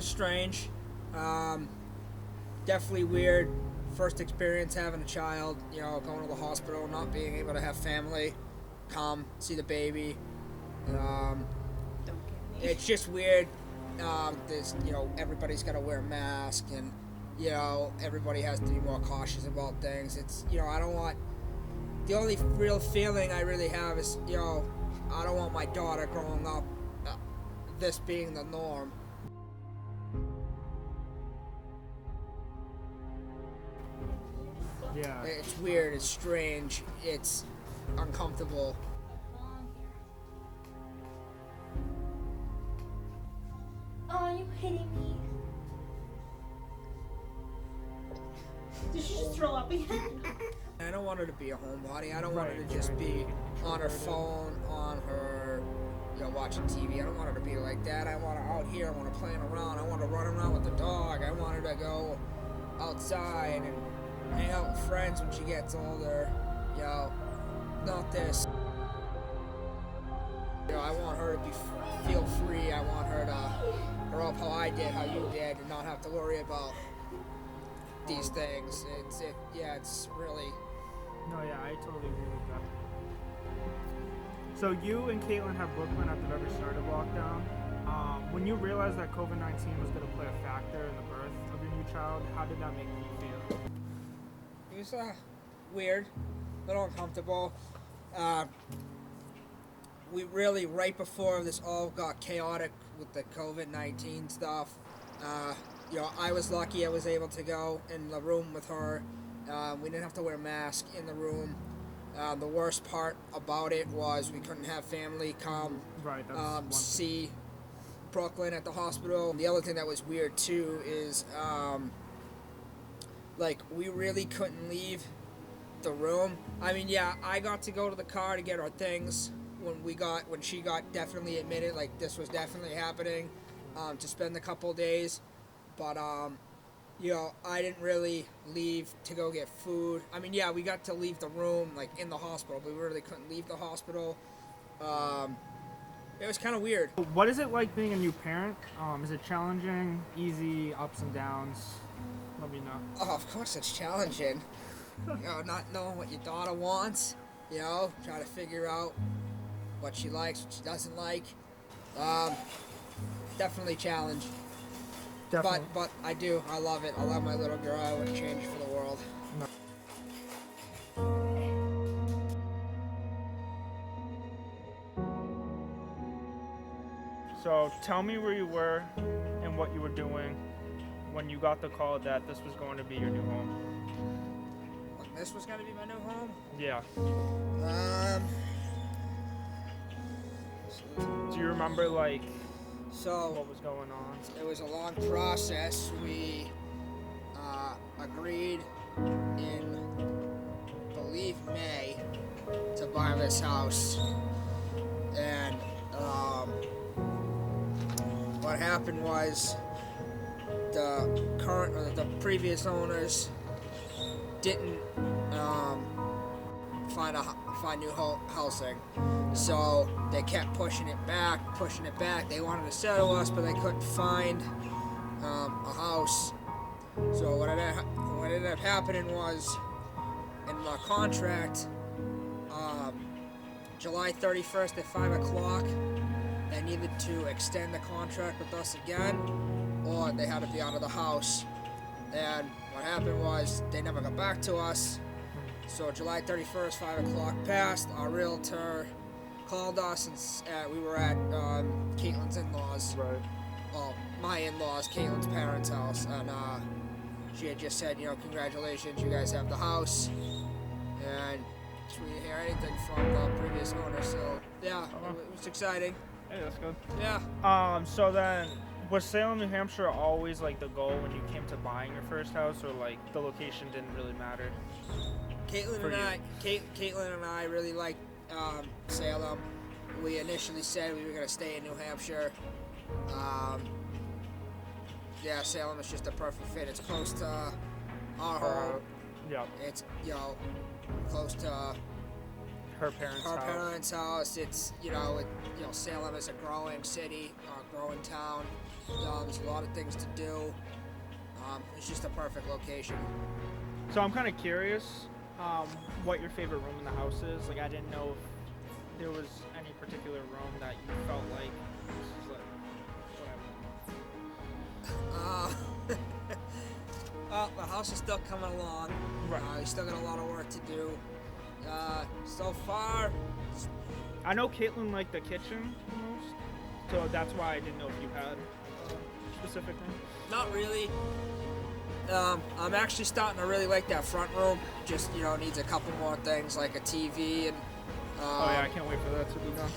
was strange. Definitely weird. First experience having a child, going to the hospital, not being able to have family, come see the baby. Don't get me. It's just weird. There's, everybody's got to wear a mask, and everybody has to be more cautious about things. It's, I don't want. The only real feeling I really have is, I don't want my daughter growing up, this being the norm. Yeah. It's weird. It's strange. It's uncomfortable. Oh, are you hitting me? Did she just throw up again? I don't want her to be a homebody. I don't want her to just be on her phone, on her, watching TV. I don't want her to be like that. I want her out here. I want her playing around. I want her to run around with the dog. I want her to go outside and hang out with friends when she gets older. Not this. I want her to feel free. I want her to grow up how I did, how you did, and not have to worry about these things. It's really. No, yeah, I totally agree with that. So you and Caitlin have Brooklyn at the very start of lockdown. When you realized that COVID-19 was going to play a factor in the birth of your new child, how did that make you feel? It was weird, a little uncomfortable. We really, right before this all got chaotic with the COVID-19 stuff, I was lucky I was able to go in the room with her. We didn't have to wear masks in the room. The worst part about it was we couldn't have family come Right, that's one thing. see Brooklyn at the hospital. The other thing that was weird too is we really couldn't leave the room. I mean, yeah, I got to go to the car to get our things when she got definitely admitted, like this was definitely happening, to spend a couple days. But I didn't really leave to go get food. I mean, yeah, we got to leave the room like in the hospital, but we really couldn't leave the hospital. It was kind of weird. What is it like being a new parent? Is it challenging, easy, ups and downs? Let me know. Oh, of course it's challenging. Not knowing what your daughter wants, trying to figure out what she likes, what she doesn't like. Definitely challenge. Definitely. But I love it. I love my little girl. I wouldn't change it for the world. So tell me where you were and what you were doing when you got the call that this was going to be your new home. This was gonna be my new home. Yeah. So Do you remember what So was going on? it was a long process. We agreed in, believe May, to buy this house, and what happened was the previous owners didn't find new housing. So they kept pushing it back. They wanted to sell to us, but they couldn't find a house. So what ended up happening was, in the contract, July 31st at 5 o'clock, they needed to extend the contract with us again, or they had to be out of the house. And what happened was, they never got back to us. So July 31st, 5 o'clock passed. Our realtor called us, and we were at Caitlin's in-laws. Right. Well, my in-laws, Caitlin's parents' house, and she had just said, congratulations, you guys have the house. And we didn't hear anything from the previous owner, so yeah, it was exciting. Hey, that's good. Yeah. So then, was Salem, New Hampshire always the goal when you came to buying your first house, or the location didn't really matter? Caitlin and I really liked Salem. We initially said we were going to stay in New Hampshire. Salem is just a perfect fit. It's close to our home. Yeah. It's close to her parents' Her house. parents' house. It's Salem is a growing city, growing town. There's a lot of things to do. It's just a perfect location. So I'm kind of curious what your favorite room in the house is. Like, I didn't know if there was any particular room that you felt like this is like what Well, the house is still coming along. Right. We still got a lot of work to do. So far, I know Caitlin liked the kitchen the most, so that's why I didn't know if you had a specific room. not really. I'm actually starting to really like that front room. Just needs a couple more things like a TV and Oh yeah, I can't wait for that to be done.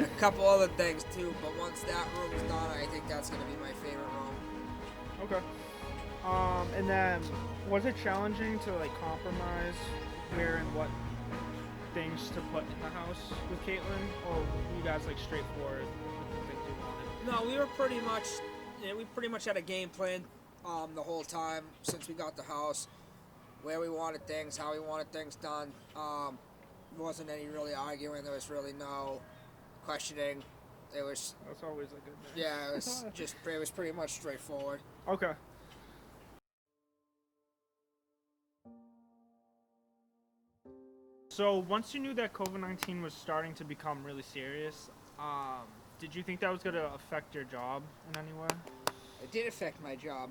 a couple other things too. But once that room is done, I think that's gonna be my favorite room. Okay. And then was it challenging to like compromise where and what things to put in the house with Caitlin, or were you guys like straightforward with the things you wanted? No, we were pretty much had a game plan the whole time since we got the house, where we wanted things, how we wanted things done. There wasn't any really arguing. There was really no questioning. It was That's always a good thing. yeah, it was pretty much straightforward. Okay. So once you knew that COVID-19 was starting to become really serious, did you think that was going to affect your job in any way? It did affect my job.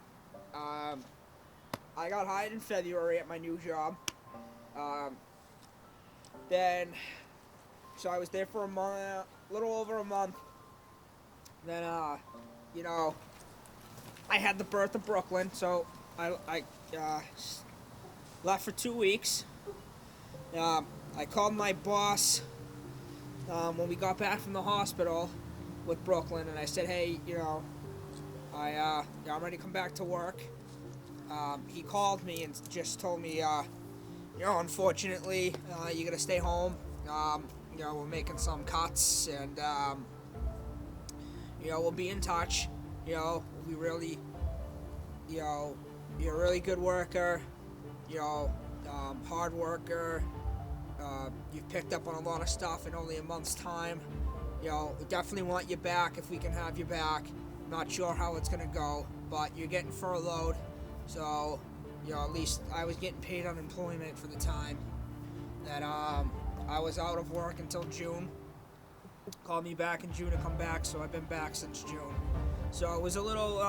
I got hired in February at my new job. So I was there for a little over a month. Then, I had the birth of Brooklyn, so I left for 2 weeks. I called my boss when we got back from the hospital with Brooklyn, and I said, hey, I'm ready to come back to work. He called me and just told me, unfortunately, you gotta stay home. We're making some cuts, and we'll be in touch. We really, you're a really good worker. Hard worker. You've picked up on a lot of stuff in only a month's time. We definitely want you back if we can have you back. Not sure how it's gonna go, but you're getting furloughed, so at least I was getting paid unemployment for the time that I was out of work until June. Called me back in June to come back, so I've been back since June. So it was a little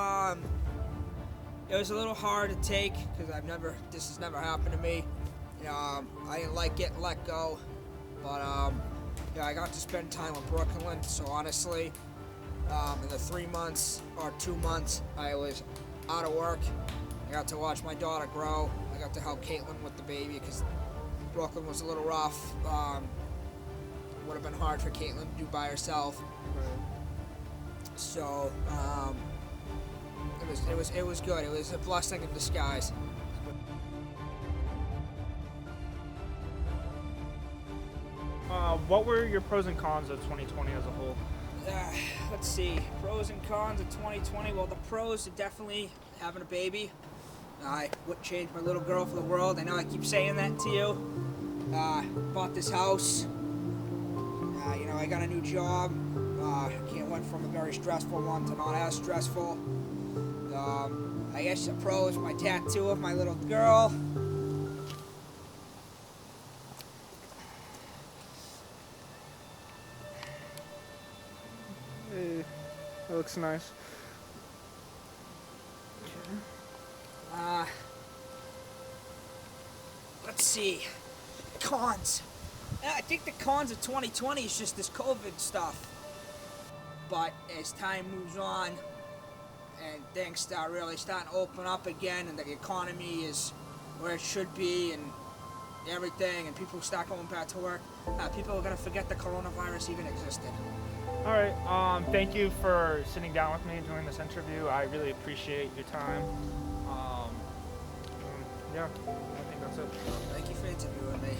hard to take because this has never happened to me. I didn't like getting let go, but I got to spend time with Brooklyn. So honestly, in the 3 months or 2 months I was out of work, I got to watch my daughter grow. I got to help Caitlin with the baby because Brooklyn was a little rough. Would have been hard for Caitlin to do by herself. So it was good. It was a blessing in disguise. What were your pros and cons of 2020 as a whole? Let's see, pros and cons of 2020. Well, the pros are definitely having a baby. I wouldn't change my little girl for the world. I know I keep saying that to you. Bought this house. I got a new job. Went from a very stressful one to not as stressful. I guess the pro is my tattoo of my little girl. Hey, that looks nice. Let's see. Cons. I think the cons of 2020 is just this COVID stuff. But as time moves on and things start really starting to open up again and the economy is where it should be and everything and people start going back to work, people are going to forget the coronavirus even existed. All right. Thank you for sitting down with me during this interview. I really appreciate your time. Yeah, I think that's it. Thank you for interviewing me.